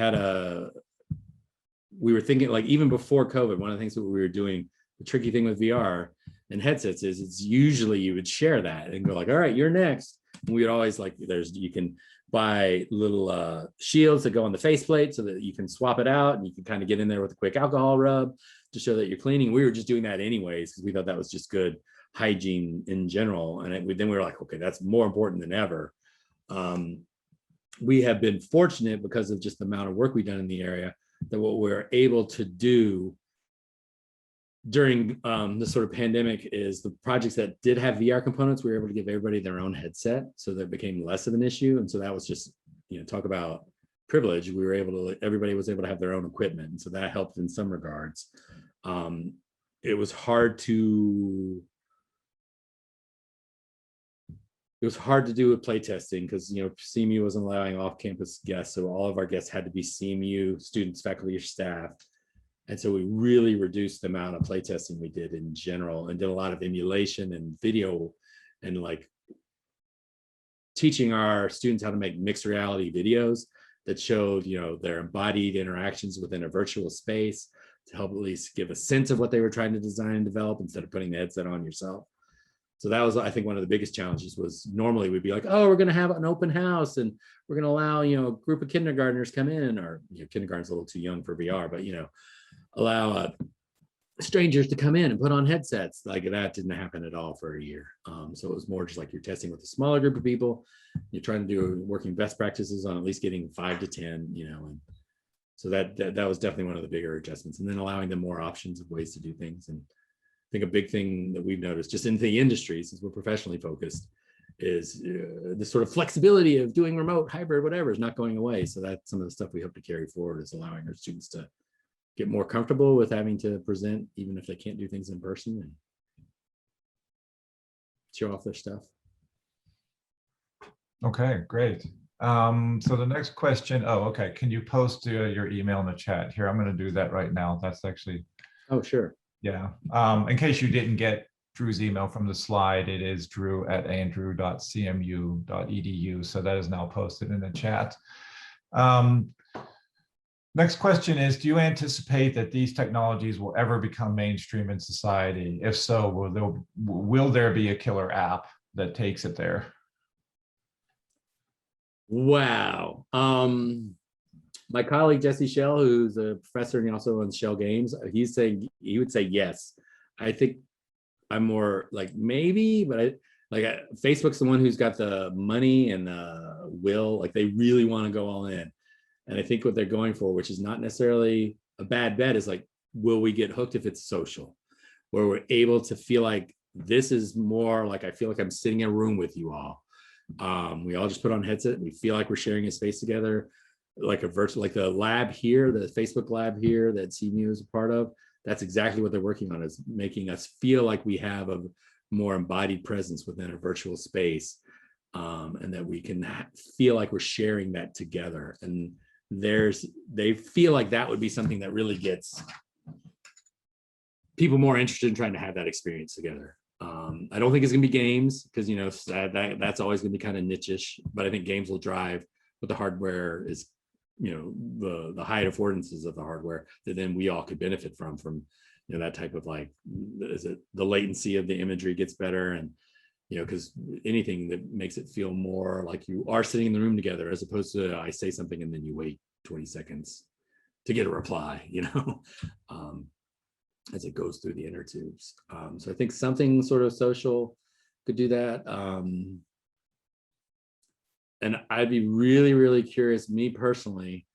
Speaker 2: were thinking like even before COVID, one of the things that we were doing, the tricky thing with VR and headsets is it's usually you would share that and go like, all right, you're next. And we would always like, you can buy little shields that go on the faceplate so that you can swap it out and you can kind of get in there with a quick alcohol rub to show that you're cleaning. We were just doing that anyways because we thought that was just good hygiene in general. And then we were like, okay, that's more important than ever. We have been fortunate because of just the amount of work we've done in the area that what we're able to do during this sort of pandemic is the projects that did have VR components, we were able to give everybody their own headset. So that became less of an issue. And so that was just, you know, talk about privilege. We were able to, everybody was able to have their own equipment. And so that helped in some regards. It was hard to do with play testing because, you know, CMU wasn't allowing off-campus guests. So all of our guests had to be CMU students, faculty, or staff. And so we really reduced the amount of play testing we did in general and did a lot of emulation and video and like teaching our students how to make mixed reality videos that showed, their embodied interactions within a virtual space to help at least give a sense of what they were trying to design and develop instead of putting the headset on yourself. So that was, I think, one of the biggest challenges. Was normally we'd be like, oh, we're going to have an open house and we're going to allow, a group of kindergartners come in, or kindergarten's a little too young for VR, but allow strangers to come in and put on headsets. Like that didn't happen at all for a year. So it was more just like you're testing with a smaller group of people. You're trying to do working best practices on at least getting 5 to 10, and so that was definitely one of the bigger adjustments. And then allowing them more options of ways to do things. And I think a big thing that we've noticed just in the industry, since we're professionally focused, is the sort of flexibility of doing remote, hybrid, whatever is not going away. So that's some of the stuff we hope to carry forward, is allowing our students to get more comfortable with having to present, even if they can't do things in person, and show off their stuff.
Speaker 1: Okay, great. So the next question, okay. Can you post your email in the chat here? I'm going to do that right now. That's actually.
Speaker 2: Oh, sure.
Speaker 1: Yeah. In case you didn't get Drew's email from the slide, it is drew@andrew.cmu.edu. So that is now posted in the chat. Next question is, do you anticipate that these technologies will ever become mainstream in society? If so, will there be a killer app that takes it there?
Speaker 2: Wow. My colleague Jesse Shell, who's a professor and he also owns Shell Games, he would say yes. I think I'm more like maybe, but Facebook's the one who's got the money and the will. Like they really want to go all in. And I think what they're going for, which is not necessarily a bad bet, is like, will we get hooked if it's social, where we're able to feel like this is more like I feel like I'm sitting in a room with you all. We all just put on headset. We feel like we're sharing a space together, like a virtual, like the lab here, the Facebook lab here that CMU is a part of. That's exactly what they're working on, is making us feel like we have a more embodied presence within a virtual space, and that we can feel like we're sharing that together. And they feel like that would be something that really gets people more interested in trying to have that experience together. I don't think it's gonna be games, because that's always gonna be kind of niche-ish, but I think games will drive what the hardware is, the high affordances of the hardware that then we all could benefit from that type of, like, is it the latency of the imagery gets better, and because anything that makes it feel more like you are sitting in the room together, as opposed to I say something and then you wait 20 seconds to get a reply, as it goes through the inner tubes. So I think something sort of social could do that. And I'd be really, really curious, me personally,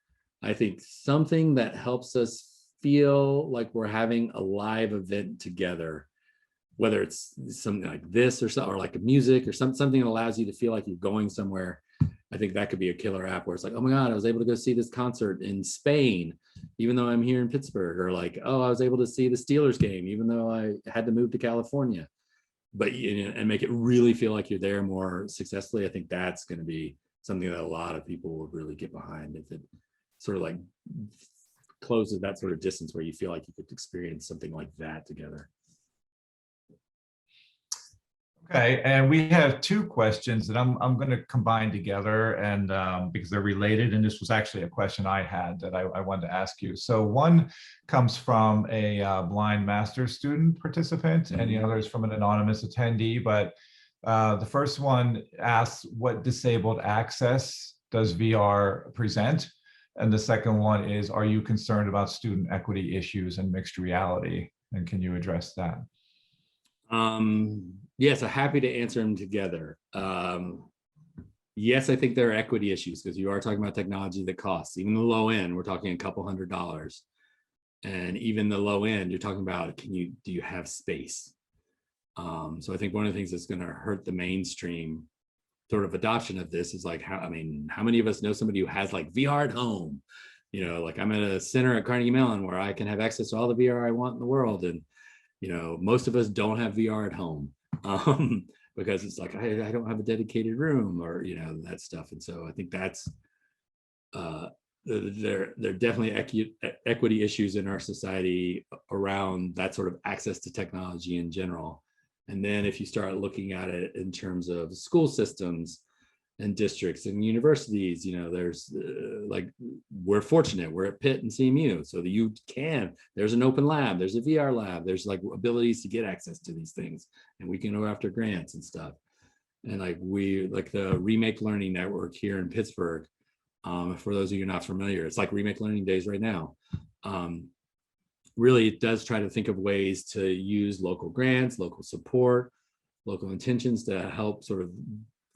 Speaker 2: I think something that helps us feel like we're having a live event together, whether it's something like this or like music or something that allows you to feel like you're going somewhere. I think that could be a killer app where it's like, oh my God, I was able to go see this concert in Spain, even though I'm here in Pittsburgh, or like, oh, I was able to see the Steelers game, even though I had to move to California. But and make it really feel like you're there more successfully. I think that's going to be something that a lot of people will really get behind, if it sort of like closes that sort of distance where you feel like you could experience something like that together.
Speaker 1: Okay, and we have 2 questions that I'm going to combine together, and because they're related, and this was actually a question I had that I wanted to ask you. So one comes from a blind master's student participant, and the other is from an anonymous attendee. But the first one asks, what disabled access does VR present? And the second one is, are you concerned about student equity issues and mixed reality? And can you address that?
Speaker 2: Yes, I'm happy to answer them together. Yes, I think there are equity issues, because you are talking about technology that costs. Even the low end, we're talking a couple $100s. And even the low end, you're talking about, do you have space? So I think one of the things that's going to hurt the mainstream sort of adoption of this is like, how many of us know somebody who has like VR at home? Like I'm at a center at Carnegie Mellon where I can have access to all the VR I want in the world. And most of us don't have VR at home, because it's like, I don't have a dedicated room, or, that stuff. And so I think that's, there are definitely equity issues in our society around that sort of access to technology in general. And then if you start looking at it in terms of school systems, and districts and universities. There's like, we're fortunate, we're at Pitt and CMU, so that there's an open lab, there's a VR lab, there's like abilities to get access to these things, and we can go after grants and stuff. And like the Remake Learning Network here in Pittsburgh, for those of you not familiar, it's like Remake Learning Days right now. Really, it does try to think of ways to use local grants, local support, local intentions to help sort of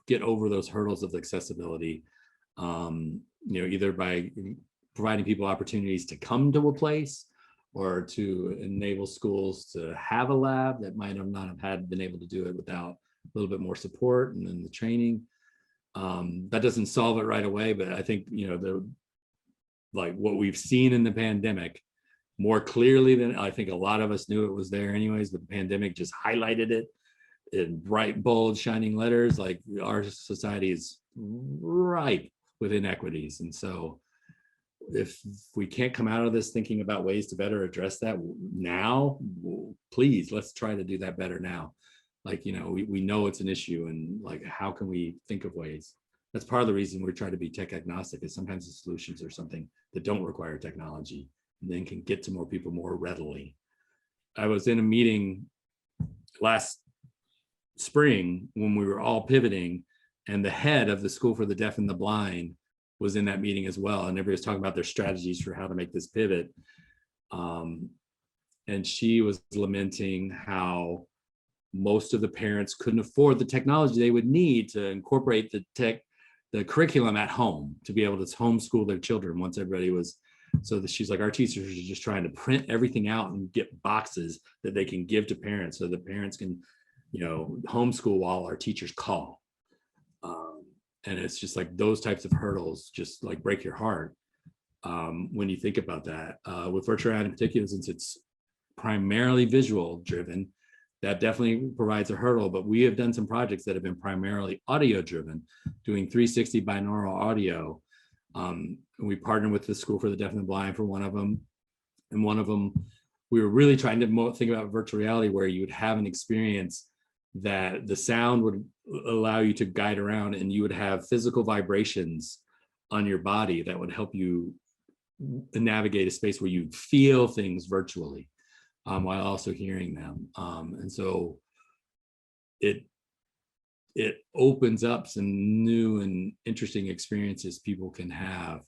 Speaker 2: get over those hurdles of accessibility, either by providing people opportunities to come to a place, or to enable schools to have a lab that might have not have been able to do it without a little bit more support and then the training. That doesn't solve it right away, but I think, what we've seen in the pandemic more clearly than I think a lot of us knew it was there anyways, but the pandemic just highlighted it in bright, bold, shining letters. Like, our society is ripe with inequities. And so if we can't come out of this thinking about ways to better address that now, please, let's try to do that better now. Like, we know it's an issue, and like, how can we think of ways? That's part of the reason we try to be tech agnostic, is sometimes the solutions are something that don't require technology and then can get to more people more readily. I was in a meeting last spring when we were all pivoting, and the head of the School for the Deaf and the Blind was in that meeting as well, and everybody was talking about their strategies for how to make this pivot. And she was lamenting how most of the parents couldn't afford the technology they would need to incorporate the curriculum at home to be able to homeschool their children once everybody was. So she's like, our teachers are just trying to print everything out and get boxes that they can give to parents, so the parents can, homeschool while our teachers call. And it's just like those types of hurdles just like break your heart when you think about that. With virtual reality in particular, since it's primarily visual driven, that definitely provides a hurdle. But we have done some projects that have been primarily audio driven, doing 360 binaural audio. And we partnered with the School for the Deaf and the Blind for one of them. And one of them, we were really trying to think about virtual reality where you would have an experience that the sound would allow you to guide around, and you would have physical vibrations on your body that would help you navigate a space where you feel things virtually, while also hearing them. And so it opens up some new and interesting experiences people can have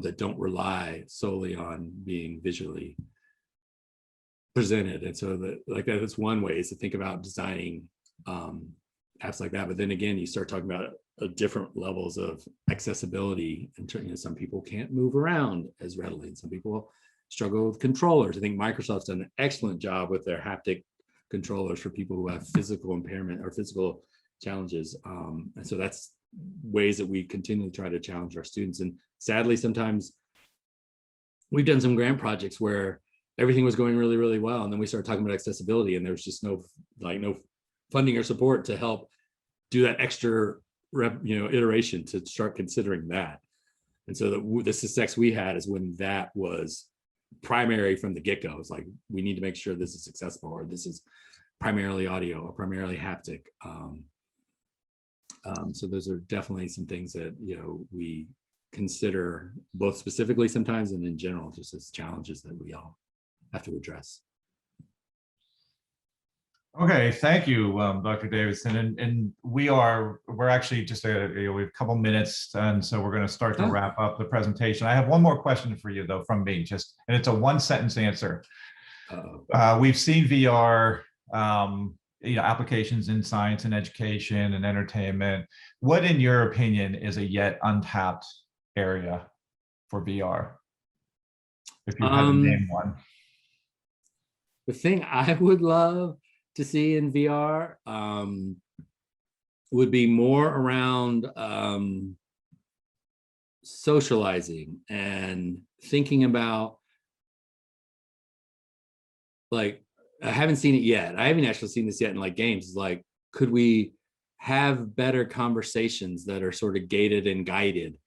Speaker 2: that don't rely solely on being visually presented. And so that's one way, is to think about designing apps like that. But then again, you start talking about different levels of accessibility, and some people can't move around as readily, and some people struggle with controllers. I think Microsoft's done an excellent job with their haptic controllers for people who have physical impairment or physical challenges. And so that's ways that we continually try to challenge our students. And sadly, sometimes we've done some grant projects where everything was going really, really well, and then we started talking about accessibility, and there was just no funding or support to help do that extra iteration to start considering that. And so the success we had is when that was primary from the get-go. It's like, we need to make sure this is accessible, or this is primarily audio or primarily haptic. So those are definitely some things that we consider, both specifically sometimes and in general, just as challenges that we all have to address.
Speaker 1: Okay, thank you, Dr. Davidson. And we're actually just we have a couple minutes, and so we're going to start to wrap up the presentation. I have one more question for you, though, from me, and it's a one-sentence answer. We've seen VR applications in science and education and entertainment. What, in your opinion, is a yet untapped area for VR, if you had to name one?
Speaker 2: The thing I would love to see in VR would be more around socializing and thinking about, like, I haven't seen it yet. I haven't actually seen this yet in like games. It's like, could we have better conversations that are sort of gated and guided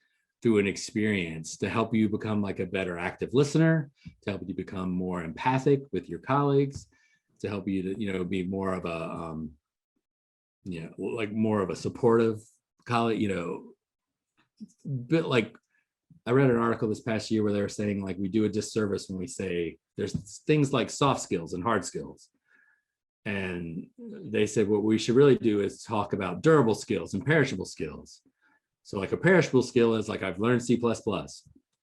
Speaker 2: through an experience to help you become like a better active listener, to help you become more empathic with your colleagues, to help you to, be more of a, more of a supportive call it, bit like I read an article this past year where they were saying like we do a disservice when we say there's things like soft skills and hard skills. And they said what we should really do is talk about durable skills and perishable skills. So like a perishable skill is like, I've learned C++.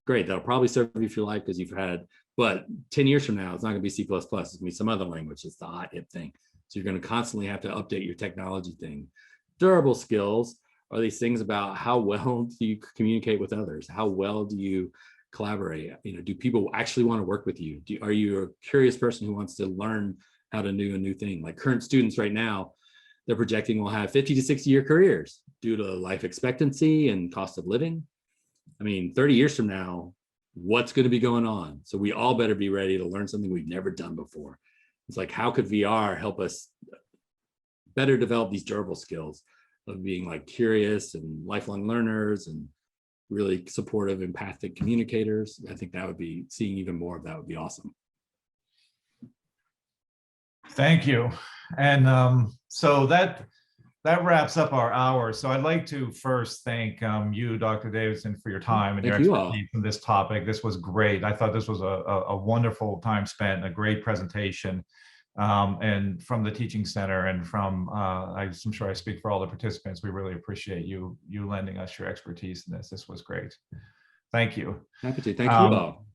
Speaker 2: Great, that'll probably serve you for your life because you've had, but 10 years from now, it's not gonna be C++, it's gonna be some other language. It's the hot hip thing. So you're gonna constantly have to update your technology thing. Durable skills are these things about how well do you communicate with others? How well do you collaborate? Do people actually want to work with you? Are you a curious person who wants to learn how to do a new thing? Like current students right now, they're projecting will have 50 to 60-year careers due to life expectancy and cost of living. 30 years from now, what's going to be going on? So we all better be ready to learn something we've never done before. It's like, how could VR help us better develop these durable skills of being like curious and lifelong learners and really supportive, empathic communicators? I think that would be, seeing even more of that would be awesome.
Speaker 1: Thank you. And so that wraps up our hour. So I'd like to first thank you, Dr. Davidson, for your time and your expertise on this topic. This was great. I thought this was a wonderful time spent, a great presentation. And from the Teaching Center and from, I'm sure I speak for all the participants, we really appreciate you lending us your expertise in this. This was great. Thank you.
Speaker 2: Happy to. Thank you all.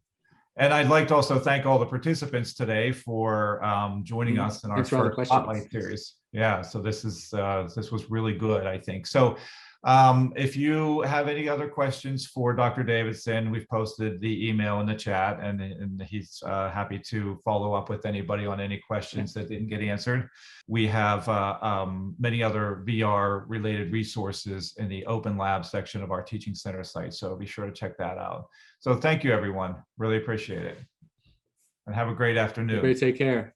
Speaker 1: And I'd like to also thank all the participants today for joining us in our first spotlight series. Yeah, so this was really good, I think. So if you have any other questions for Dr. Davidson, we've posted the email in the chat, and he's happy to follow up with anybody on any questions that didn't get answered. We have many other VR related resources in the Open Lab section of our Teaching Center site, so be sure to check that out. So thank you, everyone. Really appreciate it. And have a great afternoon.
Speaker 2: Everybody take care.